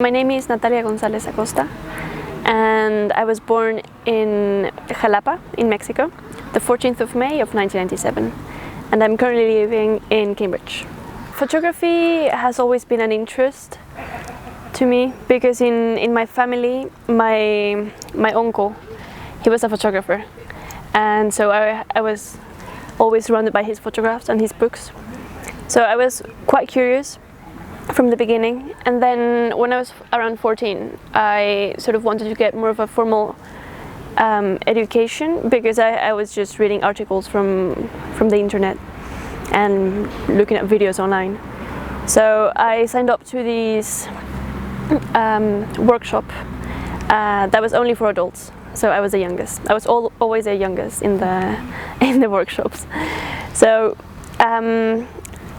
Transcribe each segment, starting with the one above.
My name is Natalia González Acosta, and I was born in Jalapa in Mexico, the 14th of May of 1997, and I'm currently living in Cambridge. Photography has always been an interest to me because in my family, my uncle, he was a photographer, and so I was always surrounded by his photographs and his books. So I was quite curious from the beginning, and then when I was around 14, I sort of wanted to get more of a formal education because I was just reading articles from the internet and looking at videos online. So I signed up to this workshop that was only for adults. So I was the youngest. I was always the youngest in the workshops. So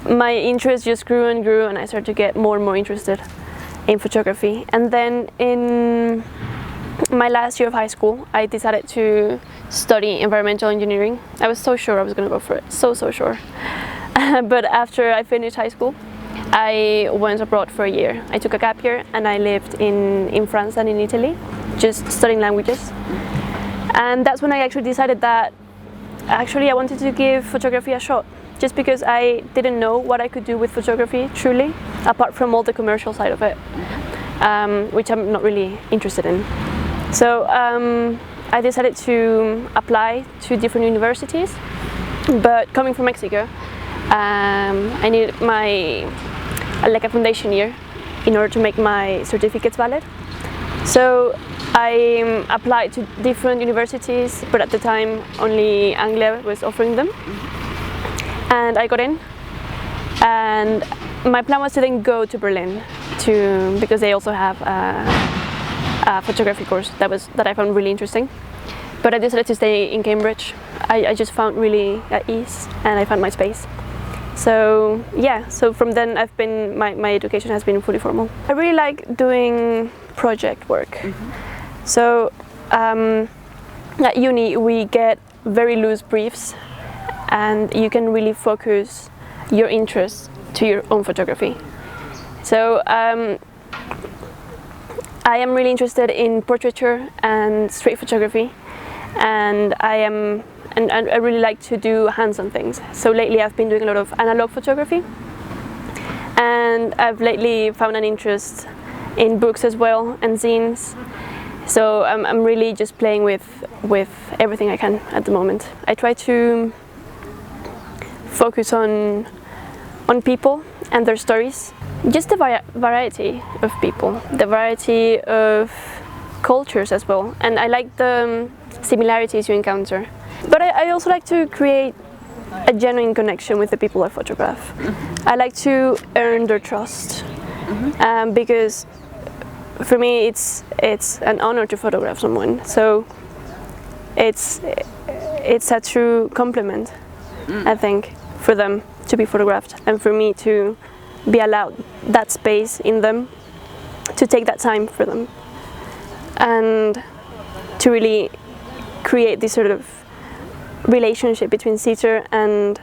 my interest just grew and grew, and I started to get more and more interested in photography. And then in my last year of high school, I decided to study environmental engineering. I was so sure I was going to go for it, so sure. But after I finished high school, I went abroad for a year. I took a gap year and I lived in France and in Italy, just studying languages. And that's when I actually decided that actually I wanted to give photography a shot, just because I didn't know what I could do with photography truly, apart from all the commercial side of it, which I'm not really interested in. So I decided to apply to different universities, but coming from Mexico, I needed a foundation year in order to make my certificates valid. So I applied to different universities, but at the time only Anglia was offering them. And I got in, and my plan was to then go to Berlin because they also have a photography course that I found really interesting. But I decided to stay in Cambridge. I just found really at ease, and I found my space. So yeah, so from then my education has been fully formal. I really like doing project work. Mm-hmm. So at uni we get very loose briefs, and you can really focus your interest to your own photography. So I am really interested in portraiture and street photography, and I really like to do hands-on things. So lately I've been doing a lot of analog photography, and I've lately found an interest in books as well and zines. So I'm really just playing with everything I can at the moment. I try to focus on people and their stories, just the variety of people, the variety of cultures as well, and I like the similarities you encounter. But I also like to create a genuine connection with the people I photograph. Mm-hmm. I like to earn their trust. Mm-hmm. Because for me it's an honor to photograph someone, so it's a true compliment, I think, for them to be photographed, and for me to be allowed that space in them, to take that time for them, and to really create this sort of relationship between sitter and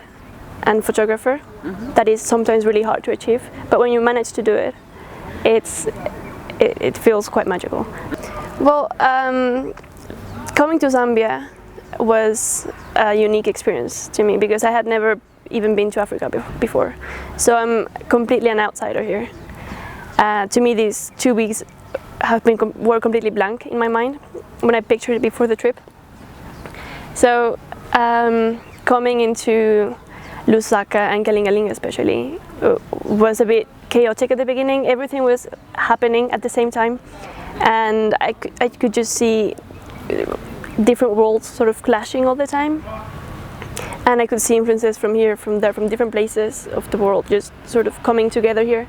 photographer. Mm-hmm. That is sometimes really hard to achieve, but when you manage to do it, it feels quite magical. Well, coming to Zambia was a unique experience to me because I had never even been to Africa before, so I'm completely an outsider here. To me, these 2 weeks were completely blank in my mind when I pictured it before the trip. So coming into Lusaka and Kalingalinga especially was a bit chaotic at the beginning. Everything was happening at the same time, and I could just see different worlds sort of clashing all the time. And I could see influences from here, from there, from different places of the world just sort of coming together here,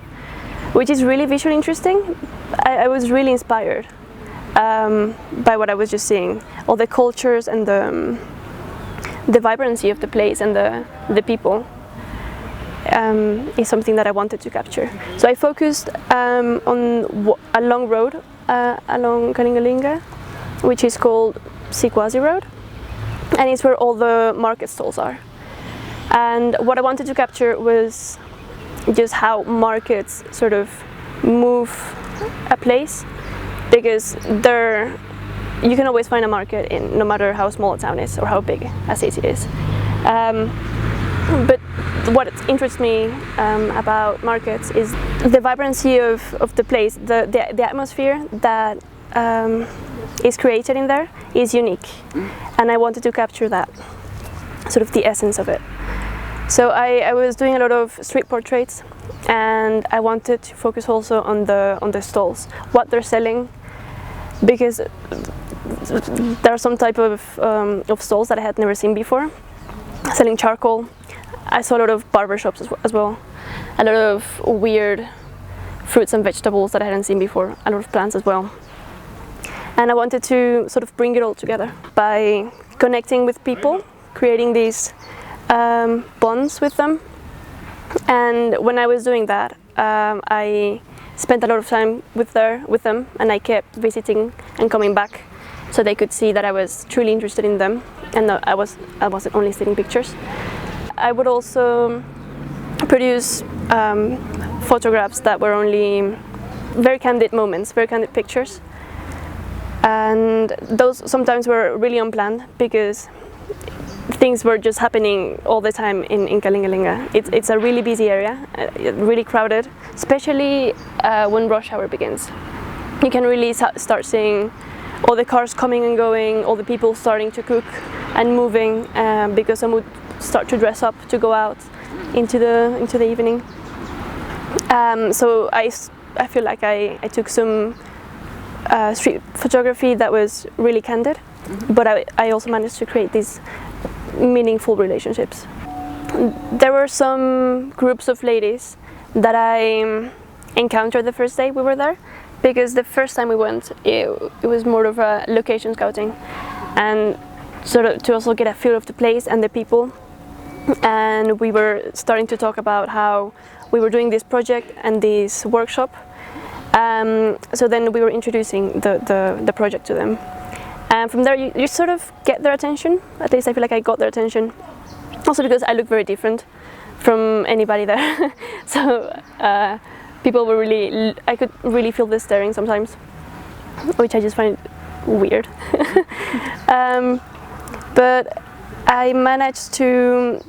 which is really visually interesting. I was really inspired by what I was just seeing. All the cultures and the vibrancy of the place and the people is something that I wanted to capture. So I focused on a long road along Kalingalinga, which is called Sikwazi Road, and it's where all the market stalls are. And what I wanted to capture was just how markets sort of move a place, because you can always find a market in no matter how small a town is or how big a city is. But what interests me about markets is the vibrancy of the place, the atmosphere that is created in there is unique, and I wanted to capture that, sort of the essence of it. So I was doing a lot of street portraits, and I wanted to focus also on the stalls, what they're selling, because there are some type of stalls that I had never seen before, selling charcoal. I saw a lot of barbershops as well, a lot of weird fruits and vegetables that I hadn't seen before, a lot of plants as well. And I wanted to sort of bring it all together by connecting with people, creating these bonds with them. And when I was doing that, I spent a lot of time with them, and I kept visiting and coming back, so they could see that I was truly interested in them, and that I wasn't only taking pictures. I would also produce photographs that were only very candid moments, very candid pictures, and those sometimes were really unplanned because things were just happening all the time in Kalingalinga. It's a really busy area, really crowded, especially when rush hour begins. You can really start seeing all the cars coming and going, all the people starting to cook and moving, because some would start to dress up to go out into the evening. So I feel like I took some street photography that was really candid, but I also managed to create these meaningful relationships. There were some groups of ladies that I encountered the first day we were there, because the first time we went, it was more of a location scouting, and sort of to also get a feel of the place and the people. And we were starting to talk about how we were doing this project and this workshop. So then we were introducing the project to them. And from there you sort of get their attention. At least I feel like I got their attention. Also because I look very different from anybody there. So people were I could really feel the staring sometimes, which I just find weird. But I managed to,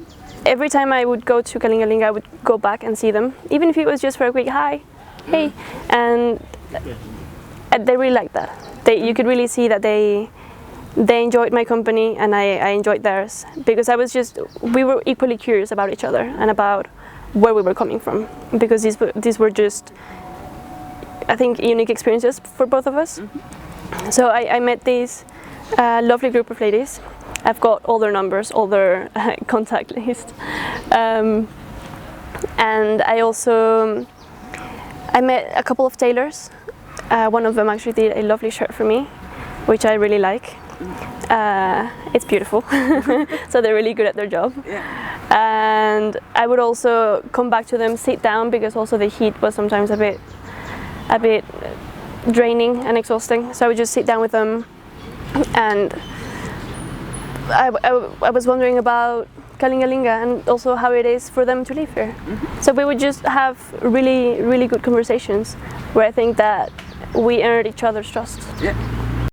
every time I would go to Kalingalinga, I would go back and see them, even if it was just for a quick hi, hey, and they really liked that. You could really see that they enjoyed my company, and I enjoyed theirs, because we were equally curious about each other and about where we were coming from, because these were just, I think, unique experiences for both of us. So I met this lovely group of ladies. I've got all their numbers, all their contact list, and I met a couple of tailors. One of them actually did a lovely shirt for me, which I really like. It's beautiful, so they're really good at their job. Yeah. And I would also come back to them, sit down, because also the heat was sometimes a bit draining and exhausting. So I would just sit down with them, and I was wondering about Kalingalinga and also how it is for them to live here. So we would just have really, really good conversations, where I think that we earned each other's trust. Yeah.